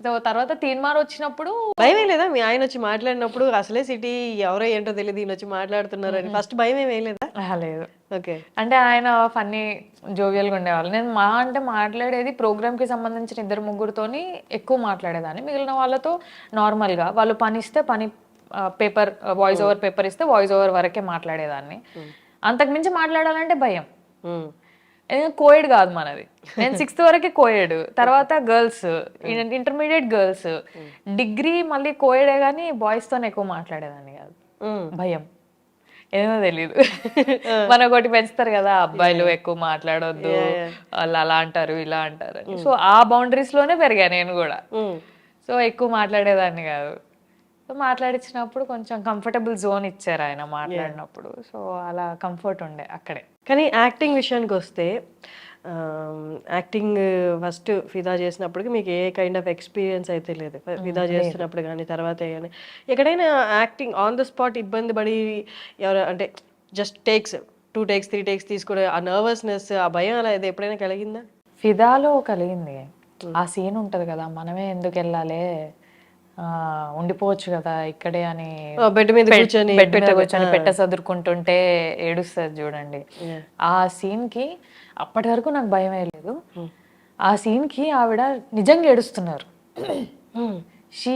So తర్వాత తీన్మార్ వచ్చినప్పుడు భయమే లేదా మీ ఆయన వచ్చి మాట్లాడినప్పుడు అసలే సిటీ ఎవరో ఏంటో తెలియదు ఈయన వచ్చి మాట్లాడుతున్నారు అని ఫస్ట్ భయం ఏమీ లేదా? లేదు. ఓకే. అంటే ఆయన ఫన్నీ జోవియల్గా ఉండేవాళ్ళు. నేను అంటే మాట్లాడేది ప్రోగ్రామ్కి సంబంధించిన 2-3తోని ఎక్కువ మాట్లాడేదాన్ని. మిగిలిన వాళ్ళతో నార్మల్గా వాళ్ళు పని ఇస్తే పని పేపర్ వాయిస్ ఓవర్ పేపర్ ఇస్తే వాయిస్ ఓవర్ వరకే మాట్లాడేదాన్ని. అంతకుమించి మాట్లాడాలంటే భయం. కోయిడ్ కాదు మనది. నేను 6th వరకే కోయిడ్, తర్వాత గర్ల్స్, ఇంటర్మీడియట్ గర్ల్స్, డిగ్రీ మళ్ళీ కోయిడే కానీ బాయ్స్తో ఎక్కువ మాట్లాడేదాన్ని కాదు. భయం ఏమో తెలీదు. మన ఒకటి పెంచుతారు కదా, అబ్బాయిలు ఎక్కువ మాట్లాడొద్దు, వాళ్ళు అలా అంటారు ఇలా అంటారు అని. సో ఆ బౌండరీస్ లోనే పెరిగా నేను కూడా. సో ఎక్కువ మాట్లాడేదాన్ని కాదు. సో మాట్లాడించినప్పుడు కొంచెం కంఫర్టబుల్ జోన్ ఇచ్చారు ఆయన మాట్లాడినప్పుడు. సో అలా కంఫర్ట్ ఉండే అక్కడే. కానీ యాక్టింగ్ విషయానికి వస్తే యాక్టింగ్ ఫస్ట్ ఫిదా చేసినప్పటికి మీకు ఏ కైండ్ ఆఫ్ ఎక్స్పీరియన్స్ అయితే లేదు. ఫిదా చేస్తున్నప్పుడు కానీ తర్వాత కానీ ఎక్కడైనా యాక్టింగ్ ఆన్ ద స్పాట్ ఇబ్బంది పడి ఎవరు అంటే జస్ట్ టేక్స్ 2 takes 3 takes తీసుకునే ఆ నర్వస్నెస్ ఆ భయం అలా ఇది ఎప్పుడైనా కలిగిందా? ఫిదాలో కలిగింది. ఆ సీన్ ఉంటది కదా, మనమే ఎందుకు వెళ్ళాలి, ఉండిపోవచ్చు కదా ఇక్కడే అని బెడ్ మీద కూర్చొని పెట్ట సదురుకుంటుంటే ఏడుస్తుంది చూడండి. ఆ సీన్ కి అప్పటి వరకు నాకు భయం లేదు. ఆ సీన్ కి ఆవిడ నిజంగా ఏడుస్తున్నారు. షీ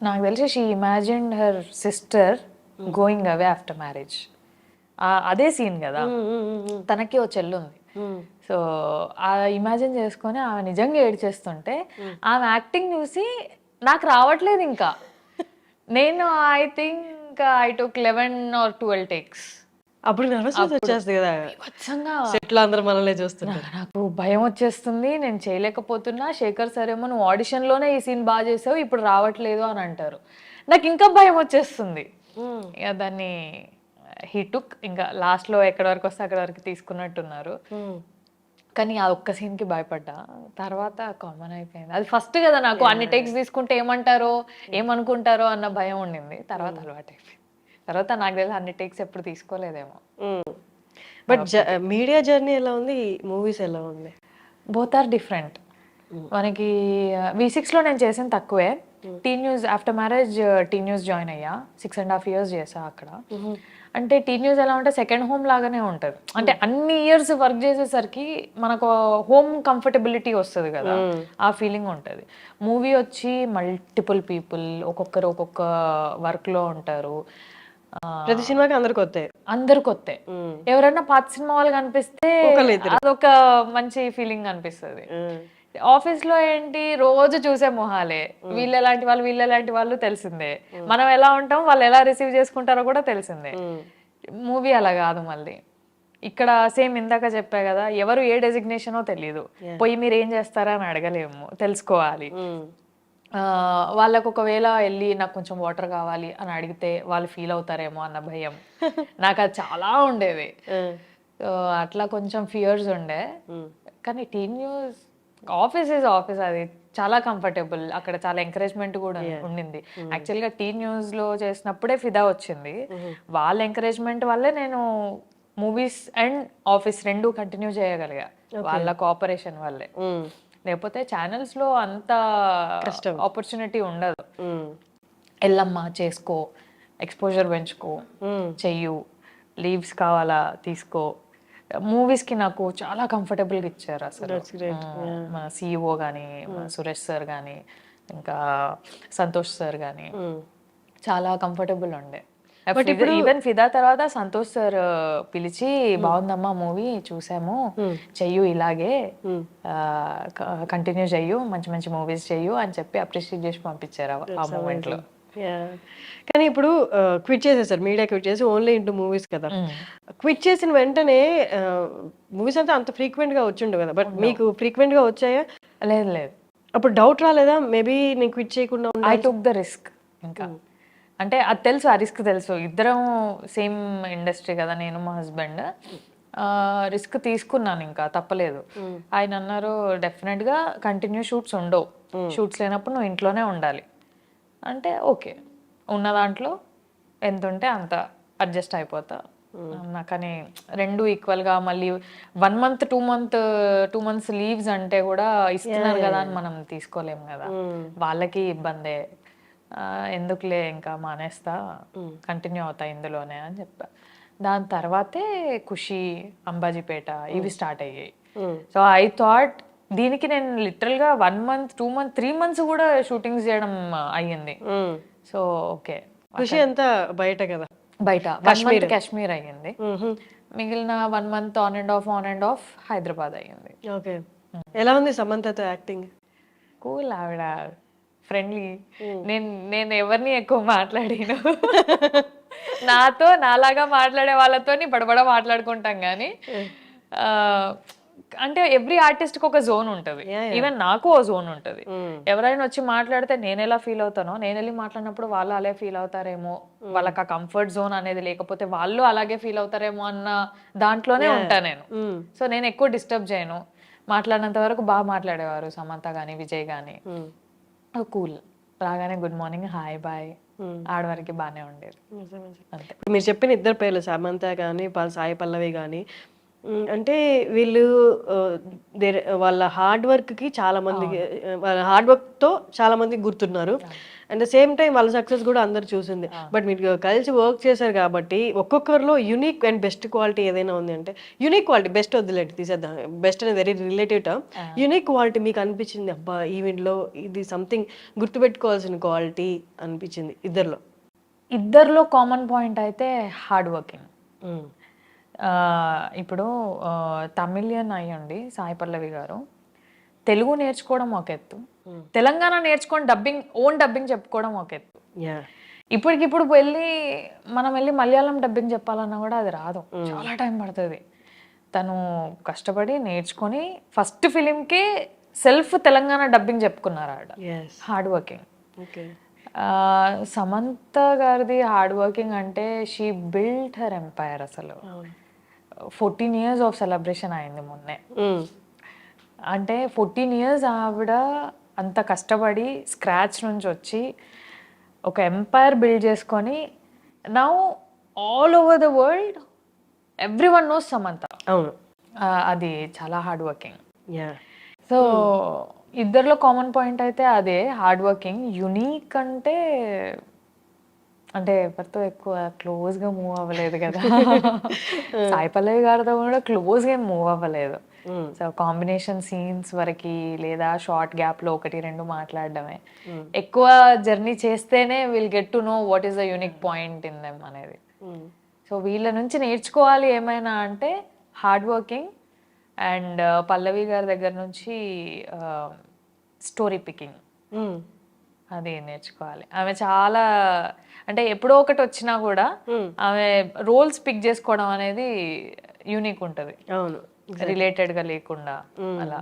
నాకు తెలిసి she imagined her sister going away after marriage. అదే సీన్ కదా, తనకి ఓ చెల్లు ఉంది. సో ఆ ఇమాజిన్ చేసుకొని ఆమె నిజంగా ఏడ్చేస్తుంటే ఆమె యాక్టింగ్ చూసి నాకు రావట్లేదు ఇంకా. నేను I think I took 11 or 12 takes. అప్పుడు నర్వస్నెస్ వచ్చేస్తుంది కదా, సెట్లో అందరూ మనల్ని చూస్తున్నారు. నాకు భయం వచ్చేస్తుంది, నేను చేయలేకపోతున్నా. శేఖర్ సార్ ఏమో నువ్వు ఆడిషన్లోనే ఈ సీన్ బాగా చేసావు, ఇప్పుడు రావట్లేదు అని అంటారు. నాకు ఇంకా భయం వచ్చేస్తుంది. ఇక దాన్ని హీ టుక్, ఇంకా లాస్ట్లో ఎక్కడి వరకు వస్తే అక్కడి వరకు తీసుకున్నట్టున్నారు. కానీ ఆ ఒక్క సీన్కి భయపడ్డా, తర్వాత కామన్ అయిపోయింది. అది ఫస్ట్ కదా నాకు, అన్ని టేక్స్ తీసుకుంటే ఏమంటారో ఏమనుకుంటారో అన్న భయం ఉండింది. తర్వాత అలవాటు అయిపోయింది. తర్వాత నాకు తెలిసి అన్ని టేక్స్ ఎప్పుడు తీసుకోలేదేమో. బట్ మీడియా జర్నీ ఎలా ఉంది, మూవీస్ ఎలా ఉంది? Both are different. మనకి V6లో నేను చేసింది తక్కువే. T news after marriage T news join అయ్యా, 6.5 years చేసా అక్కడ. అంటే టీ న్యూస్ ఎలా ఉంటే సెకండ్ హోమ్ లాగానే ఉంటుంది. అంటే అన్ని ఇయర్స్ వర్క్ చేసేసరికి మనకు హోమ్ కంఫర్టబిలిటీ వస్తుంది కదా, ఆ ఫీలింగ్ ఉంటుంది. మూవీ వచ్చి మల్టిపుల్ పీపుల్, ఒక్కొక్కరు ఒక్కొక్క వర్క్లో ఉంటారు. ప్రతి సినిమాకి అందరు కొత్త. ఎవరైనా పాత సినిమా వాళ్ళు కనిపిస్తే అదొక మంచి ఫీలింగ్ అనిపిస్తుంది. ఆఫీస్ లో ఏంటి, రోజు చూసే మొహాలే, వీళ్ళెలాంటి వాళ్ళు తెలిసిందే, మనం ఎలా ఉంటాం వాళ్ళు ఎలా రిసీవ్ చేసుకుంటారో కూడా తెలిసిందే. మూవీ అలా కాదు. మళ్ళీ ఇక్కడ సేమ్ ఇందాక చెప్పా కదా, ఎవరు ఏ డెసిగ్నేషనో తెలియదు, పోయి మీరు ఏం చేస్తారా అని అడగలేము, తెలుసుకోవాలి. వాళ్ళకు ఒకవేళ వెళ్ళి నాకు కొంచెం వాటర్ కావాలి అని అడిగితే వాళ్ళు ఫీల్ అవుతారేమో అన్న భయం నాకు అది చాలా ఉండేది. అట్లా కొంచెం ఫియర్స్ ఉండే. కానీ T news office is office, అది చాలా కంఫర్టబుల్. అక్కడ చాలా ఎంకరేజ్మెంట్ కూడా ఉండింది. యాక్చువల్గా టీ న్యూస్లో చేసినప్పుడే ఫిదా వచ్చింది. వాళ్ళ ఎంకరేజ్మెంట్ వల్లే నేను మూవీస్ అండ్ ఆఫీస్ రెండు కంటిన్యూ చేయగలిగా, వాళ్ళ కోఆపరేషన్ వల్లే. లేకపోతే ఛానల్స్లో అంత ఆపర్చునిటీ ఉండదు. ఎల్లమ్మా చేసుకో, ఎక్స్పోజర్ పెంచుకో, చెయ్యు, లీవ్స్ కావాలా తీసుకో. మూవీస్కి నాకు చాలా కంఫర్టబుల్గా ఇచ్చారు అసలు. మన CEO కానీ, సురేష్ సార్ కానీ, ఇంకా సంతోష్ సార్ కానీ చాలా కంఫర్టబుల్ ఉండే. ఈవెన్ ఫిదా తర్వాత సంతోష్ సార్ పిలిచి, బాగుందమ్మా మూవీ చూసాము, చెయ్యు ఇలాగే కంటిన్యూ చెయ్యు, మంచి మంచి మూవీస్ చెయ్యు అని చెప్పి అప్రిషియేట్ చేసి పంపించారు ఆ మూమెంట్ లో. కానీ ఇప్పుడు క్విట్ చేసేసారు, మీడియా క్విట్ చేసి ఓన్లీ ఇంటూ మూవీస్ కదా. క్విట్ చేసిన వెంటనే మూవీస్ అంతా అంత ఫ్రీక్వెంట్ గా వచ్చిండు కదా, బట్ మీకు ఫ్రీక్వెంట్ గా వచ్చాయా? లేదు లేదు. అప్పుడు డౌట్ రాలేదా, మేబీ నేను క్విట్ చేయకుండా? I took the risk. ఇంకా అంటే అది తెలుసు, ఆ రిస్క్ తెలుసు. ఇద్దరం సేమ్ ఇండస్ట్రీ కదా, నేను మా హస్బెండ్. రిస్క్ తీసుకున్నాను, ఇంకా తప్పలేదు. ఆయన అన్నారు డెఫినెట్గా కంటిన్యూ షూట్స్ ఉండవు, షూట్స్ లేనప్పుడు నువ్వు ఇంట్లోనే ఉండాలి అంటే ఓకే, ఉన్న దాంట్లో ఎంత ఉంటే అంత అడ్జస్ట్ అయిపోతా. కానీ రెండు ఈక్వల్ గా మళ్ళీ 1 month 2 months లీవ్స్ అంటే కూడా ఇస్తున్నారు కదా అని మనం తీసుకోలేము కదా, వాళ్ళకి ఇబ్బందే. ఎందుకులే ఇంకా మానేస్తా, కంటిన్యూ అవుతా ఇందులోనే అని చెప్పా. దాని తర్వాతే ఖుషి, అంబాజీపేట ఇవి స్టార్ట్ అయ్యాయి. సో ఐ థాట్ దీనికి నేను లిటరల్ గా 1 month 2 months 3 months కూడా షూటింగ్స్ చేయడం అయ్యింది. సో ఓకే, ఖుషి అంతా బయట కదా, బయట 1 month కాశ్మీర్ అయ్యింది, మిగిలిన 1 month on and of Hyderabad అయ్యింది. ఓకే, ఎలా ఉంది సమంతతో యాక్టింగ్? కూల్, ఆవిడ ఫ్రెండ్లీ. నేను ఎవరిని ఎక్కువ మాట్లాడిను, నాతో నాలాగా మాట్లాడే వాళ్ళతో బడబడ మాట్లాడుకుంటాం కానీ, అంటే ఎవ్రీ ఆర్టిస్ట్ కి ఒక జోన్ ఉంటది, ఈవెన్ నాకు ఓ జోన్ ఉంటది. ఎవరైనా వచ్చి మాట్లాడితే నేను ఎలా ఫీల్ అవుతానో, నేను వెళ్ళి మాట్లాడినప్పుడు వాళ్ళు అలా ఫీల్ అవుతారేమో, వాళ్ళకి ఆ కంఫర్ట్ జోన్ అనేది లేకపోతే వాళ్ళు అలాగే ఫీల్ అవుతారేమో అన్న దాంట్లోనే ఉంటా నేను. సో నేను ఎక్కువ డిస్టర్బ్ చేయను. మాట్లాడినంత వరకు బాగా మాట్లాడేవారు సమంత గానీ విజయ్ గానీ, కూల్. రాగానే గుడ్ మార్నింగ్, హాయ్ బాయ్, ఆడవారికి బాగానే ఉండేది. ఇప్పుడు మీరు చెప్పిన ఇద్దరు పేర్లు సమంత కానీ సాయి పల్లవి కానీ, అంటే వీళ్ళు వాళ్ళ హార్డ్ వర్క్కి చాలా మందికి, వాళ్ళ హార్డ్ వర్క్తో చాలా మందికి గుర్తున్నారు. అండ్ సేమ్ టైం వాళ్ళ సక్సెస్ కూడా అందరు చూసింది. బట్ మీరు కలిసి వర్క్ చేశారు కాబట్టి ఒక్కొక్కరిలో యూనిక్ అండ్ బెస్ట్ క్వాలిటీ ఏదైనా ఉంది అంటే, యూనిక్ క్వాలిటీ, బెస్ట్ వద్దులేండి తీసేద్దాం, బెస్ట్ అనేది very relative term. Unique quality మీకు అనిపించింది, అబ్బా ఈవెంట్లో ఇది సంథింగ్ గుర్తుపెట్టుకోవాల్సిన క్వాలిటీ అనిపించింది ఇద్దరిలో? ఇద్దరిలో కామన్ పాయింట్ అయితే హార్డ్ వర్కింగ్. ఇప్పుడు తమిళియన్ అయ్యండి సాయి పల్లవి గారు, తెలుగు నేర్చుకోవడం ఒక ఎత్తు, తెలంగాణ నేర్చుకొని ఓన్ డబ్బింగ్ చెప్పుకోవడం ఒక ఎత్తు. ఇప్పటికిప్పుడు మనం వెళ్ళి మలయాళం డబ్బింగ్ చెప్పాలన్నా కూడా అది రాదు, చాలా టైం పడుతుంది. తను కష్టపడి నేర్చుకొని ఫస్ట్ ఫిలింకే సెల్ఫ్ తెలంగాణ డబ్బింగ్ చెప్పుకున్నారు ఆడ. Hard working. సమంత గారిది హార్డ్ వర్కింగ్ అంటే షీ బిల్ట్ హర్ ఎంపైర్. అసలు 14 years ఆఫ్ సెలబ్రేషన్ అయింది మొన్నే. అంటే 14 years ఆవిడ అంత కష్టపడి స్క్రాచ్ నుంచి వచ్చి ఒక ఎంపైర్ బిల్డ్ చేసుకొని, now all over the world everyone knows Samantha. అవును, అది చాలా హార్డ్ వర్కింగ్. సో ఇద్దరిలో కామన్ పాయింట్ అయితే అదే, హార్డ్ వర్కింగ్. యునీక్ అంటే ఎవరితో ఎక్కువ క్లోజ్గా మూవ్ అవ్వలేదు కదా, సాయి పల్లవి గారితో కూడా క్లోజ్గా మూవ్ అవ్వలేదు. సో కాంబినేషన్ సీన్స్ వరకు లేదా షార్ట్ గ్యాప్లో 1-2 మాట్లాడడమే. ఎక్కువ జర్నీ చేస్తేనే will get to know what is the unique point in them అనేది. సో వీళ్ళ నుంచి నేర్చుకోవాలి ఏమైనా అంటే హార్డ్ వర్కింగ్, అండ్ పల్లవి గారి దగ్గర నుంచి స్టోరీ పికింగ్, అది నేర్చుకోవాలి. ఆమె చాలా, అంటే ఎప్పుడో ఒకటి వచ్చినా కూడా ఆమె రోల్స్ పిక్ చేసుకోవడం అనేది యూనిక్ ఉంటది, అవును, రిలేటెడ్ గా లేకుండా అలా.